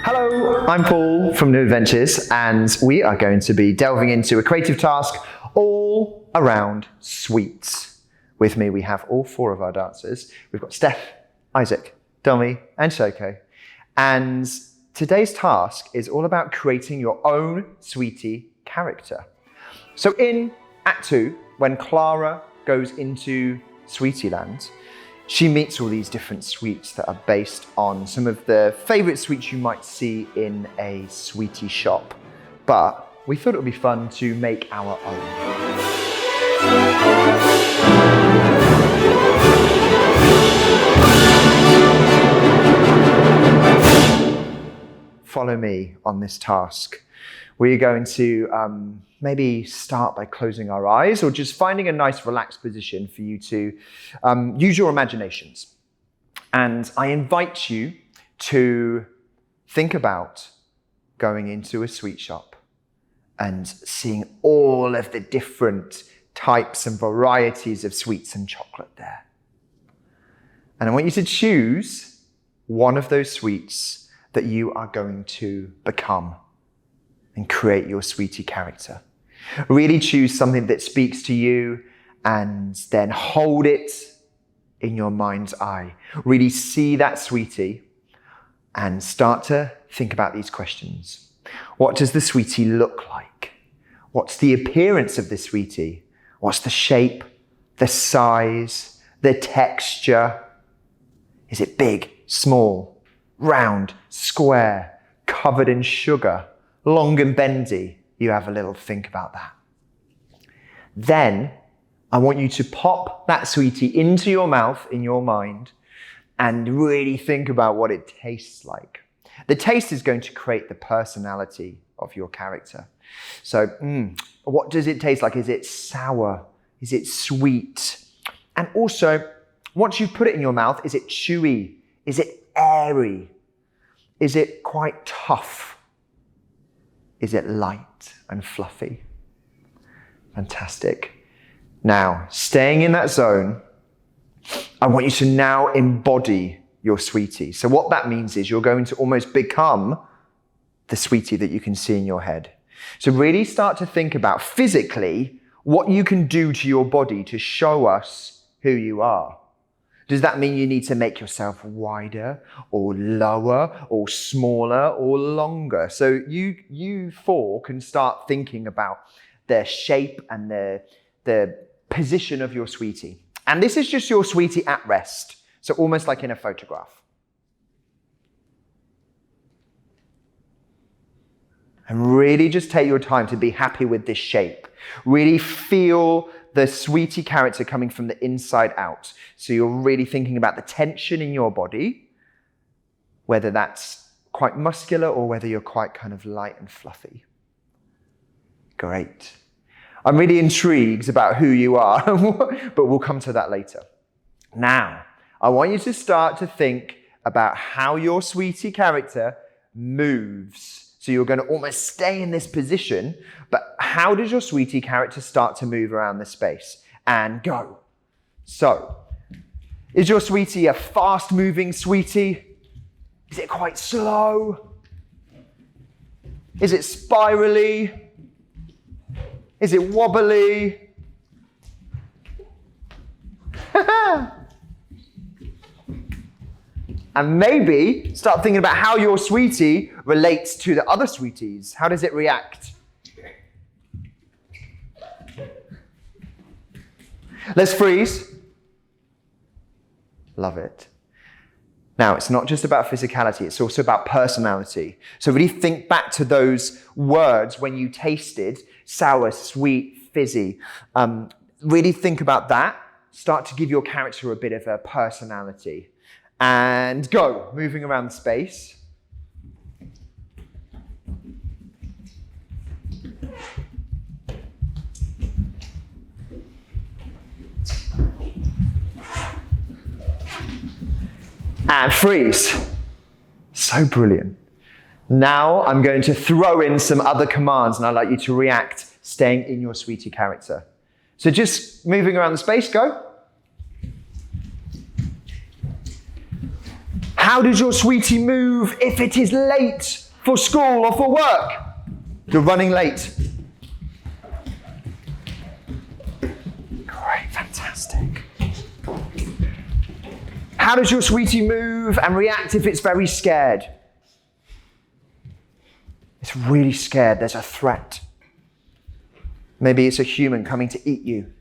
Hello, I'm Paul from New Adventures, and we are going to be delving into a creative task all around sweets. With me, we have all four of our dancers. We've got Steph, Isaac, Domi, and Shoko. And today's task is all about creating your own sweetie character. So in Act 2, when Clara goes into Sweetie Land, she meets all these different sweets that are based on some of the favourite sweets you might see in a sweetie shop. But we thought it would be fun to make our own. Follow me on this task. We're going to maybe start by closing our eyes or just finding a nice relaxed position for you to use your imaginations. And I invite you to think about going into a sweet shop and seeing all of the different types and varieties of sweets and chocolate there. And I want you to choose one of those sweets that you are going to become and create your sweetie character. Really choose something that speaks to you and then hold it in your mind's eye. Really see that sweetie and start to think about these questions. What does the sweetie look like? What's the appearance of the sweetie? What's the shape, the size, the texture? Is it big, small, round, square, covered in sugar? Long and bendy? You have a little think about that. Then I want you to pop that sweetie into your mouth, in your mind, and really think about what it tastes like. The taste is going to create the personality of your character. So, what does it taste like? Is it sour? Is it sweet? And also, once you put it in your mouth, is it chewy? Is it airy? Is it quite tough? Is it light and fluffy? Fantastic. Now, staying in that zone, I want you to now embody your sweetie. So what that means is you're going to almost become the sweetie that you can see in your head. So really start to think about physically what you can do to your body to show us who you are. Does that mean you need to make yourself wider or lower or smaller or longer? So you four can start thinking about the shape and the position of your sweetie. And this is just your sweetie at rest. So almost like in a photograph. And really just take your time to be happy with this shape. Really feel the sweetie character coming from the inside out. So you're really thinking about the tension in your body, whether that's quite muscular or whether you're quite kind of light and fluffy. Great. I'm really intrigued about who you are, but we'll come to that later. Now, I want you to start to think about how your sweetie character moves. So you're going to almost stay in this position, but how does your sweetie character start to move around the space? And go. So Is your sweetie a fast-moving sweetie? Is it quite slow? Is it spirally? Is it wobbly? And maybe start thinking about how your sweetie relates to the other sweeties. How does it react? Let's freeze. Love it. Now, it's not just about physicality, it's also about personality. So really think back to those words when you tasted sour, sweet, fizzy. Really think about that. Start to give your character a bit of a personality. And go, moving around the space. And freeze. So brilliant. Now I'm going to throw in some other commands and I'd like you to react, staying in your sweetie character. So just moving around the space, go. How does your sweetie move if it is late for school or for work? You're running late. Great, fantastic. How does your sweetie move and react if it's very scared? It's really scared, there's a threat. Maybe it's a human coming to eat you.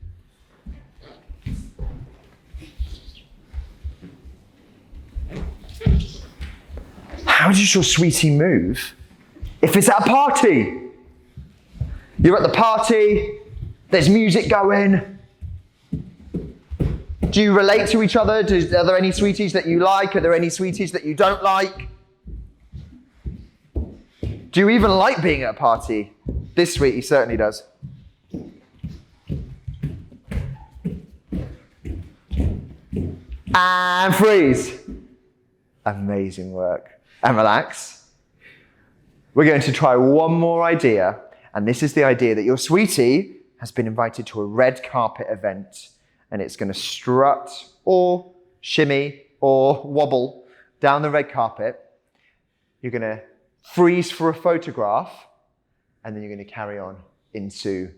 How does your sweetie move if it's at a party? You're at the party, there's music going. Do you relate to each other? Are there any sweeties that you like? Are there any sweeties that you don't like? Do you even like being at a party? This sweetie certainly does. And freeze. Amazing work. And relax. We're going to try one more idea, and this is the idea that your sweetie has been invited to a red carpet event, and it's going to strut or shimmy or wobble down the red carpet. You're going to freeze for a photograph, and then you're going to carry on into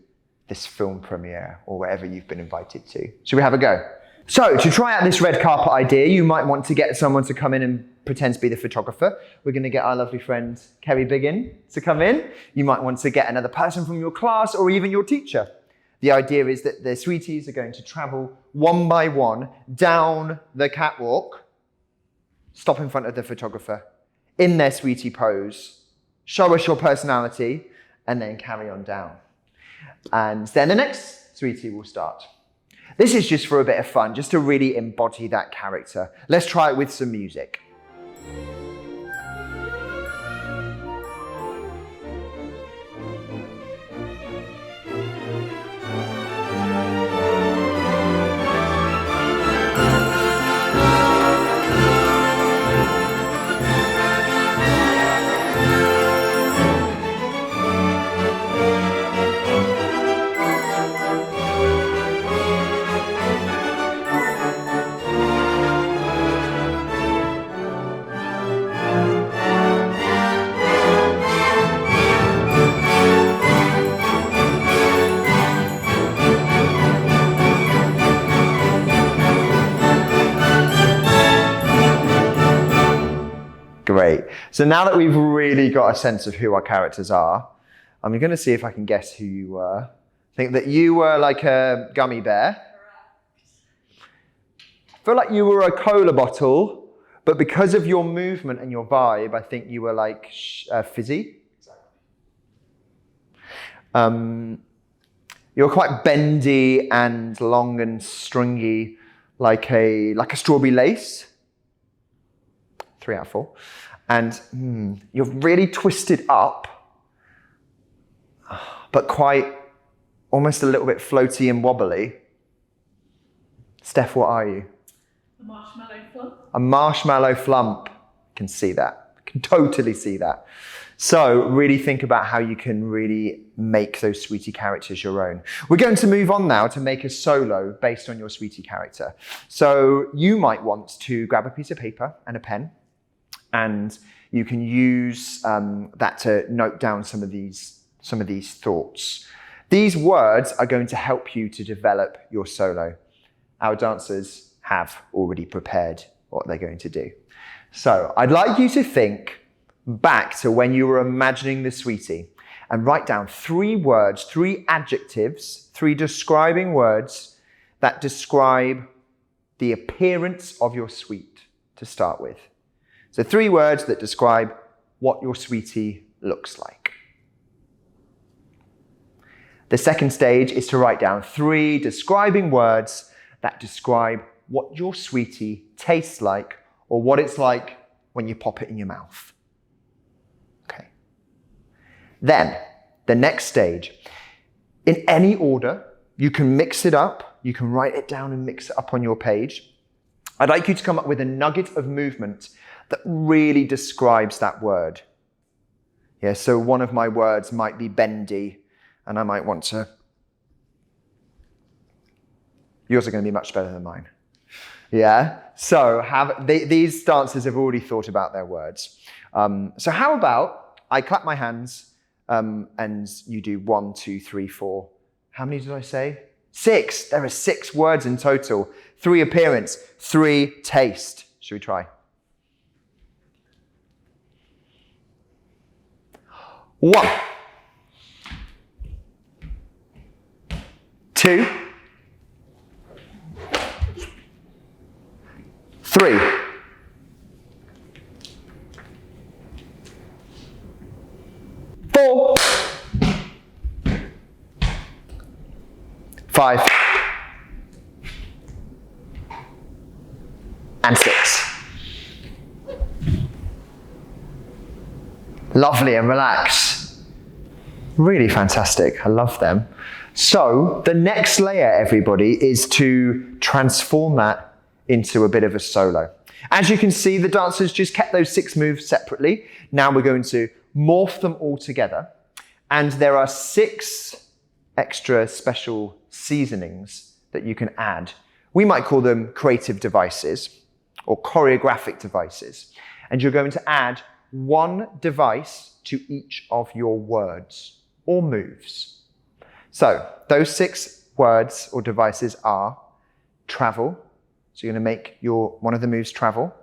this film premiere or wherever you've been invited to. Should we have a go? So to try out this red carpet idea, you might want to get someone to come in and pretend to be the photographer. We're going to get our lovely friend Kerry Biggin to come in. You might want to get another person from your class or even your teacher. The idea is that the sweeties are going to travel one by one down the catwalk, stop in front of the photographer, in their sweetie pose, show us your personality, and then carry on down. And then the next sweetie will start. This is just for a bit of fun, just to really embody that character. Let's try it with some music. Great. So now that we've really got a sense of who our characters are, I'm going to see if I can guess who you were. I think that you were like a gummy bear. I feel like you were a cola bottle, but because of your movement and your vibe, I think you were like fizzy. You're quite bendy and long and stringy, like a strawberry lace. 3 out of 4. And you're really twisted up, but quite almost a little bit floaty and wobbly. Steph, what are you? A marshmallow flump. A marshmallow flump. I can see that. I can totally see that. So really think about how you can really make those Sweetie characters your own. We're going to move on now to make a solo based on your Sweetie character. So you might want to grab a piece of paper and a pen, and you can use that to note down some of these thoughts. These words are going to help you to develop your solo. Our dancers have already prepared what they're going to do. So I'd like you to think back to when you were imagining the Sweetie and write down 3 words, 3 adjectives, 3 describing words that describe the appearance of your Sweet to start with. So 3 words that describe what your Sweetie looks like. The second stage is to write down 3 describing words that describe what your Sweetie tastes like or what it's like when you pop it in your mouth. Okay. Then, the next stage, in any order, you can mix it up, you can write it down and mix it up on your page. I'd like you to come up with a nugget of movement that really describes that word. Yeah, so one of my words might be bendy, and I might want to... Yours are going to be much better than mine. Yeah, so these dancers have already thought about their words. So how about I clap my hands and you do 1, 2, 3, 4. How many did I say? 6. There are 6 words in total. 3 appearance, 3 taste. Should we try? 1, 2, 3, 4, 5, and 6. Lovely, and relax. Really fantastic. I love them. So the next layer, everybody, is to transform that into a bit of a solo. As you can see, the dancers just kept those 6 moves separately. Now we're going to morph them all together. And there are 6 extra special seasonings that you can add. We might call them creative devices or choreographic devices. And you're going to add 1 device to each of your words or moves. So those 6 words or devices are travel. So you're going to make one of the moves travel.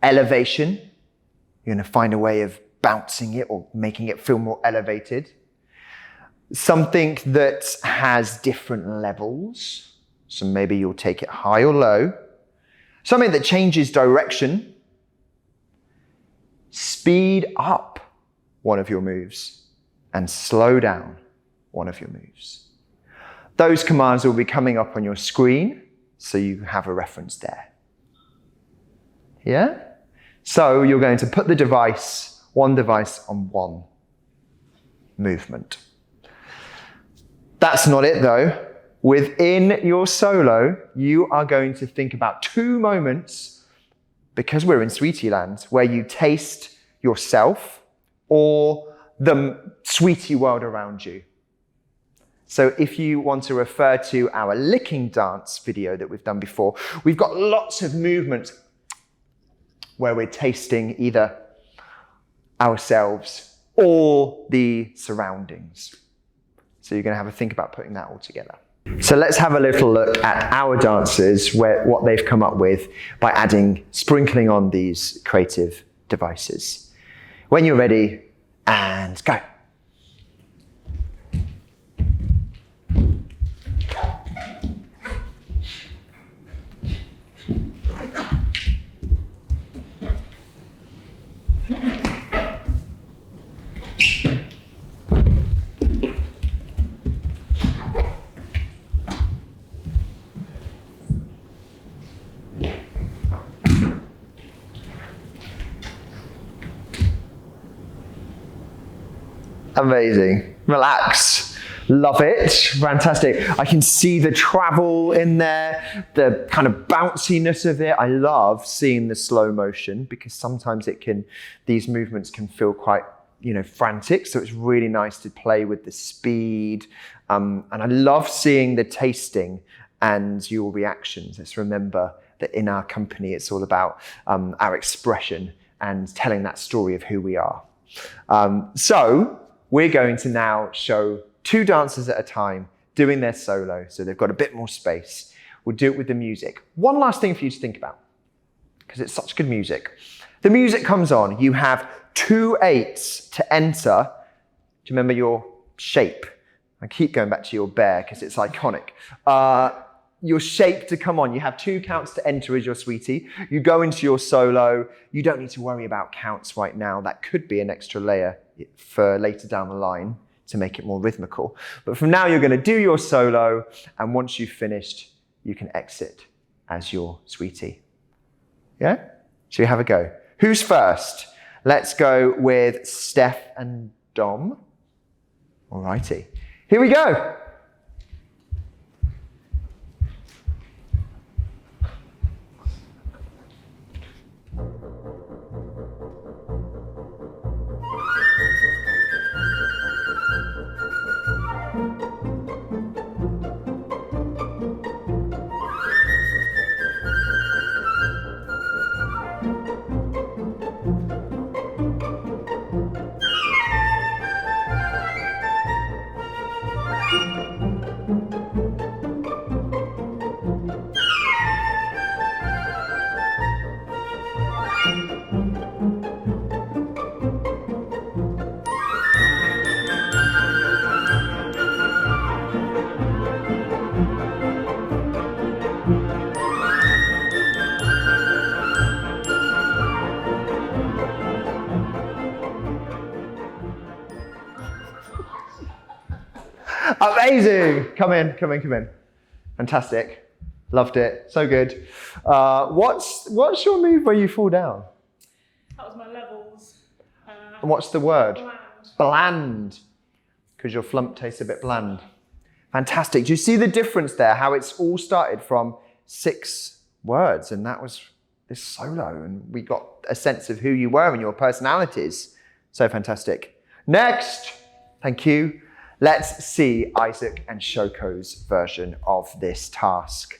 Elevation. You're going to find a way of bouncing it or making it feel more elevated. Something that has different levels. So maybe you'll take it high or low. Something that changes direction. Speed up one of your moves and slow down one of your moves. Those commands will be coming up on your screen, so you have a reference there. Yeah? So you're going to put the device, 1 device on 1 movement. That's not it though. Within your solo, you are going to think about 2 moments, because we're in Sweetie land, where you taste yourself or the Sweetie world around you. So if you want to refer to our licking dance video that we've done before, we've got lots of movements where we're tasting either ourselves or the surroundings. So you're going to have a think about putting that all together. So let's have a little look at our dancers, what they've come up with by sprinkling on these creative devices. When you're ready, and go. Amazing. Relax. Love it. Fantastic. I can see the travel in there, the kind of bounciness of it. I love seeing the slow motion because sometimes these movements can feel quite, frantic. So it's really nice to play with the speed. And I love seeing the tasting and your reactions. Let's remember that in our company, it's all about our expression and telling that story of who we are. So we're going to now show 2 dancers at a time doing their solo, so they've got a bit more space. We'll do it with the music. One last thing for you to think about, because it's such good music. The music comes on, you have 2 8s to enter. Do you remember your shape? I keep going back to your bear because it's iconic. Your shape to come on. You have 2 counts to enter as your sweetie. You go into your solo. You don't need to worry about counts right now. That could be an extra layer for later down the line to make it more rhythmical. But from now, you're going to do your solo. And once you've finished, you can exit as your sweetie. Yeah? Shall we have a go? Who's first? Let's go with Steph and Dom. All righty. Here we go. Amazing! Come in. Fantastic. Loved it. So good. What's your move where you fall down? That was my levels. And what's the word? Bland. Bland. Because your flump tastes a bit bland. Fantastic. Do you see the difference there? How it's all started from 6 words, and that was this solo, and we got a sense of who you were and your personalities. So fantastic. Next. Thank you. Let's see Isaac and Shoko's version of this task.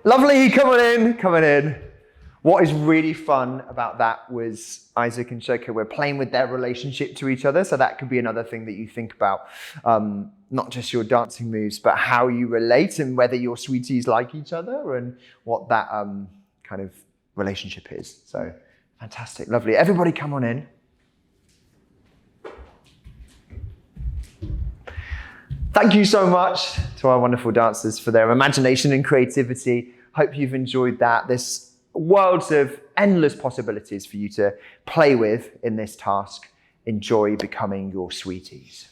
Lovely, coming in. What is really fun about that was Isaac and Shoko were playing with their relationship to each other. So that could be another thing that you think about, not just your dancing moves, but how you relate and whether your sweeties like each other and what that kind of relationship is. So fantastic, lovely. Everybody come on in. Thank you so much to our wonderful dancers for their imagination and creativity. Hope you've enjoyed that. There's worlds of endless possibilities for you to play with in this task. Enjoy becoming your sweeties.